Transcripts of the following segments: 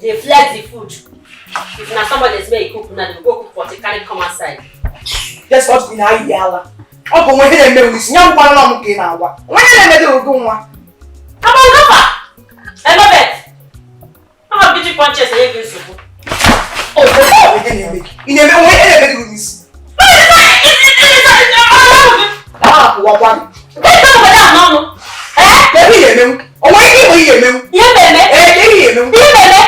they flex the food. If na somebody is make cook, now they go cook for the carry come outside. Just what we now yalla. Oh, but when they make this, young one long again now. When they do go one. Come on, Papa. I love it. I'm a beauty conscious and you soup. Oh, we didn't make. In a way, they do this. Ah, what one? Let's go over there, Mama. Let me hear them. Oh, why do you hear them? You baby. You baby.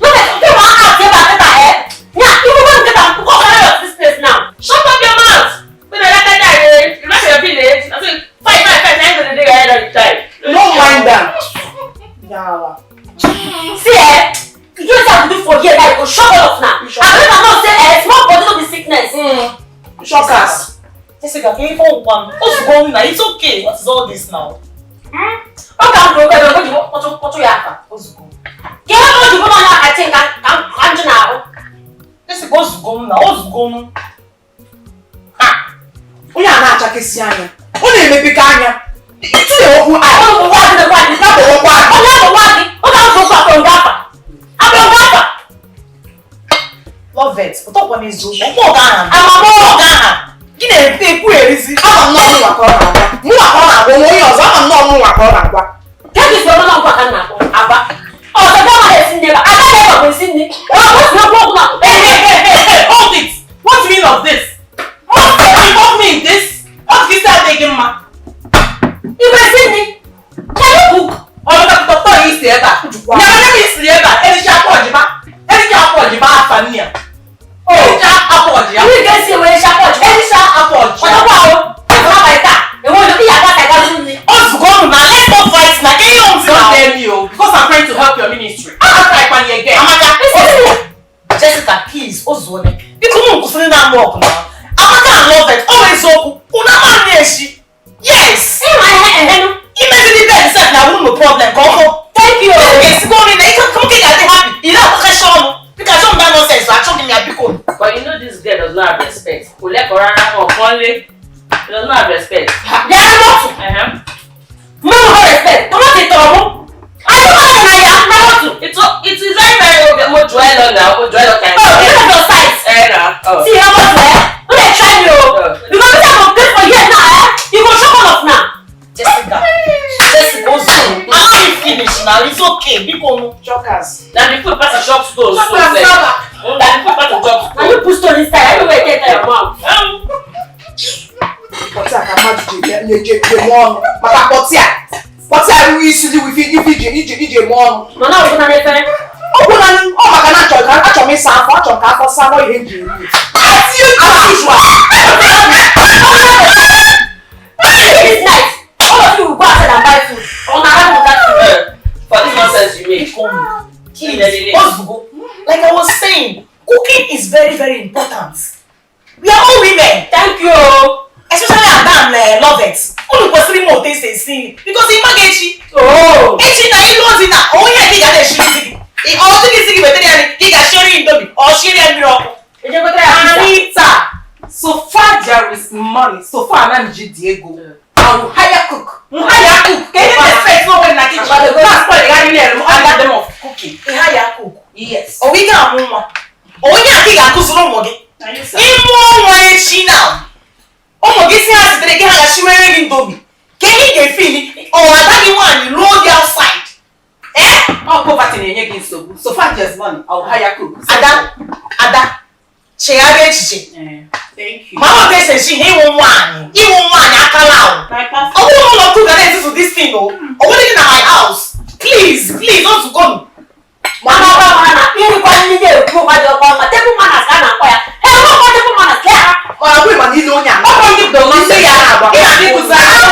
Look at you want to get back to head. Yeah, you want to get out of this place now. Shut up your mouth. When I let that die, you must have village. I say, fight, end of the day ahead of the time. No mind that. Yeah. See, you just have to do for here that you go shut off now. I don't know say small body no be sickness. Shockers. Jessica, can you phone one? What's going on? It's okay. What is all this now? Okay, I'm going to go. What you have? What's going on? Can you go on? I think I'm now. Jessica, what's going on? What's going on? We are not checking Sianya. Only maybe Kanya. It's a who I don't want the one. Love it. But talk one is joke. I'm more Ghana. Give them take where is it? I'm not That is the one I'm talking about. Oh, the government has seen never. I never seen it. What's your problem? Hey, hold it. What's the meaning of this? What's the involve me in this? What's this start taking ma? You can see me. Can you cook? Oh, the is there. Never is there. Any sharp Fania. Oh, you can see where sharp any sharp What about? It's not like that. You want to be a What's going on? Let's not fight now. Can you don't tell me because I'm trying to help your ministry. I'm trying to again. Jessica, please, Ozone. You come on, now walk now. I love it. Always so. Yes. Imagine the bed said now no problem. Thank you. Yes, go on. Come get happy. You know question. Because some that nonsense. So I told him you are but you know this girl does not have respect. Only does not have respect. Yeah, not. No respect. Don't take trouble. I don't know. It is very much dwell on now. Dwell on time. Oh, look at your size. See how much there? Don't they try you? Because we have to pay for years now. You go shop off now. Jessica, I'm not finished now. It's okay. People Shockers. Now the food pass the shop store. Now the food pass the shop store. And you put stone inside. Everywhere take your mouth. But I can't imagine one. But I easily with you one. No, now we're going to Oh, my God, I can't miss out. I can't someone in you. As usual. It's nice. All of you will go outside and buy food. On that for this nonsense you make. Like I was saying, cooking is very, very important. We are all women. Thank you. Especially Adam, love it. Only for 3 more days they see. Because in Magechi. Oh. Echi na ilo zina. Oh yeah, he got a shitty. He also gets sick with he got sharing Indomie or sharing miracle. Anita. So far there is money. So far I'm Diego. I will hire cook. Hire cook. Can you expect no one like it? That's why I got them off cooking. Hire cook. Yes. Oh we got one. Oh yeah, he got to no more. In more way she now. Oh my God, has the girl she wearing Indomie. Can you get feeling? Oh, I got you one. You roll the outside. Oh, poverty in so far just money. I'll hire cook. Ada. She thank you. Mama says she won't want. He won't want Akala. I won't want to cook an this thing though. I want it in my house. Please, don't go. Mama, you can't need to prove my job. My table man has gone and quiet. Hey, what table man has there? Oh, we want you know ya. Oh, you don't say ya.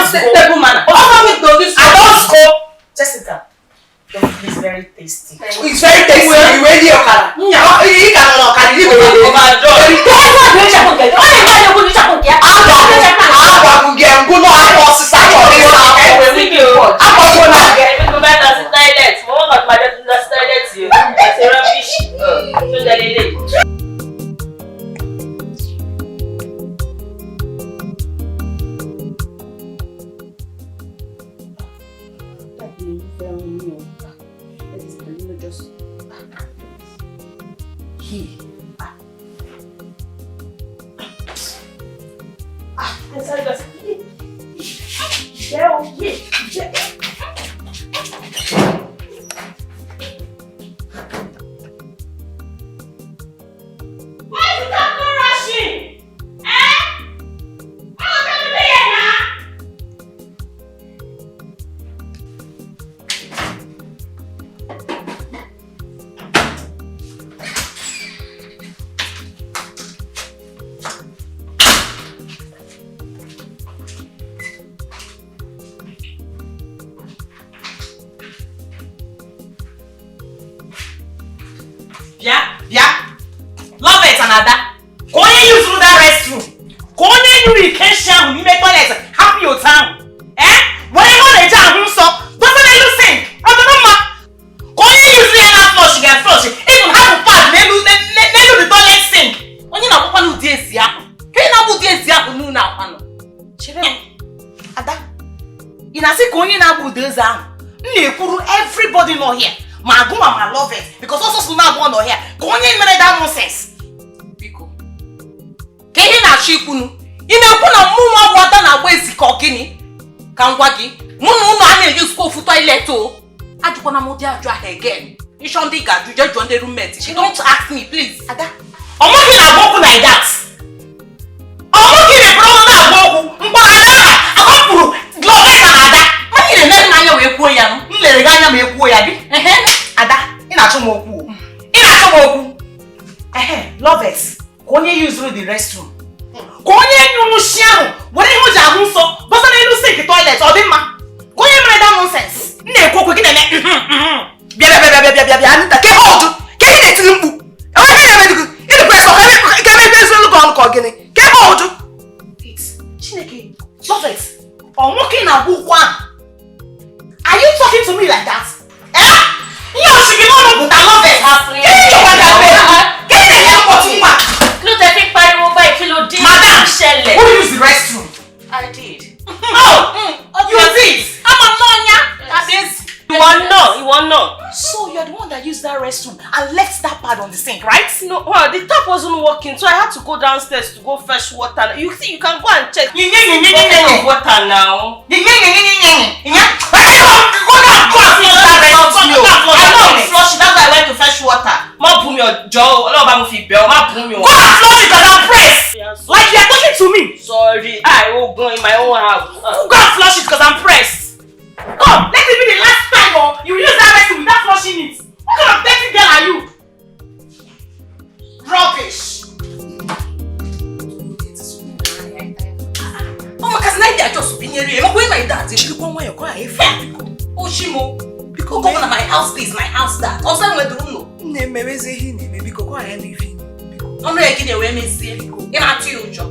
Table man. Oh, we don't this. I don't go. Jessica. The food is very tasty. It's very tasty. You ready your car? Yeah. You can not carry it. Oh my God. Love it, Anada. Go and use that restroom. Go and you can share with me toilet. Happy your town. Whatever they do, so doesn't let you sing. I don't know. Go and use the flush, you can flush. Even have a part, they do the toilet sing. When you know what you do, can you not do this? You know now. Ada, you know say going na do this. Everybody know here. My grandma love it because also so now one here. Go on in that nonsense. Biko. Can you not ship you? You know put a mama water na waste cockini. Can wagi. Munu no use go for toilet too. I do wanna move there again. You shouldn't think I do just join the roommate. She don't ask me, please. Ada. I'm not gonna walk like that. I'm not gonna brother that walk. I want to love it Ada. I need to let my way go. Ada, love it. Go use the restroom. Go you share. When you have so, but you sink the toilet or dimma. Go that nonsense. Love it. I'm walking a book one. Are you talking to me like that? You should be one of I love it. Madam, who used the restroom? I did. You did? I'm a nonya. That is. You want no. So you're the one that used that restroom and left that pad on the sink, right? No, well, the tap wasn't working, so I had to go downstairs to go fetch water. You see, you can go and check. Water now. Flush, that's why I went to fetch water. Ma boom your jaw. Ma boom your. Go and flush it because I'm pressed. Yes. Like you're talking to me. Sorry, I will go in my own house. Go and flush it because I'm pressed. Come, let it be the last time you use that restroom without flushing it. What kind of dirty girl are you? Rubbish. Oh my cousin, I just been here. I'm going like that. You go where you go. Oh Shimo, because go on my house, please. My house that. Also, I'm going to do no. Maybe say he maybe go ahead and leave him. I'm not getting away. Me see. You not you, Joe.